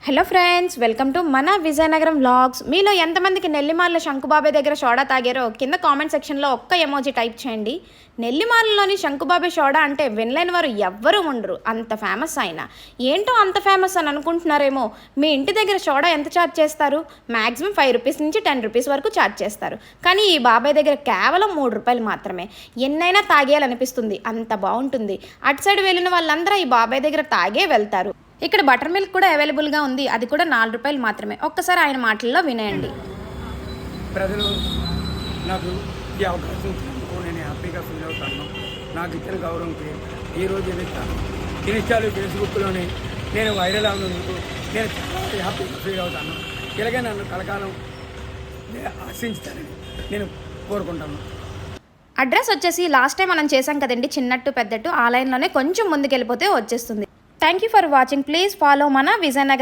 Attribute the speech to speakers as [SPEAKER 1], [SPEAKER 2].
[SPEAKER 1] Hello friends, welcome to మన Vizianagaram vlogs. మీలో ఎంతమందికి నెల్లిమార్ల శంకుబాబాయ్ దగ్గర సోడా తాగారో కింద కామెంట్ సెక్షన్లో ఒక్క ఎమోజీ టైప్ చేయండి. నెల్లిమార్లలోని శంకుబాబాయ్ సోడా అంటే వినలేని వారు ఎవ్వరూ ఉండరు, అంత ఫేమస్ ఆయన. ఏంటో అంత ఫేమస్ అని అనుకుంటున్నారేమో. మీ ఇంటి దగ్గర సోడా ఎంత ఛార్జ్ చేస్తారు? మ్యాక్సిమం 5 రూపీస్ నుంచి 10 రూపీస్ వరకు ఛార్జ్ చేస్తారు. కానీ ఈ బాబాయ్ దగ్గర కేవలం 3 రూపాయలు మాత్రమే. ఎన్నైనా తాగేయాలనిపిస్తుంది, అంత బాగుంటుంది. అటు సైడ్ వెళ్ళిన వాళ్ళందరూ ఈ బాబాయ్ దగ్గర తాగే వెళ్తారు. ఇక్కడ బటర్ మిల్క్ కూడా అవైలబుల్గా ఉంది, అది కూడా 4 రూపాయలు మాత్రమే. ఒక్కసారి ఆయన మాటల్లో వినేయండి.
[SPEAKER 2] ప్రజలు నాకు ఈ అవకాశం ఇచ్చినందుకు నేను హ్యాపీగా ఫీల్ అవుతాను. నాకు ఇచ్చిన గౌరవంకి ఈరోజు ఇస్తాను. ఇన్స్టాలు ఫేస్బుక్లోని నేను వైరల్ అవునందుకు నేను చాలా హ్యాపీగా ఫీల్ అవుతాను. ఇలాగే నన్ను కలకాలం ఆశించుతానని నేను కోరుకుంటాను.
[SPEAKER 1] అడ్రస్ వచ్చేసి లాస్ట్ టైం మనం చేసాం కదండి, చిన్నట్టు పెద్దట్టు, ఆ లైన్లోనే కొంచెం ముందుకు వెళ్ళిపోతే వచ్చేస్తుంది. Thank you for watching. Please follow మన విజయనగరం.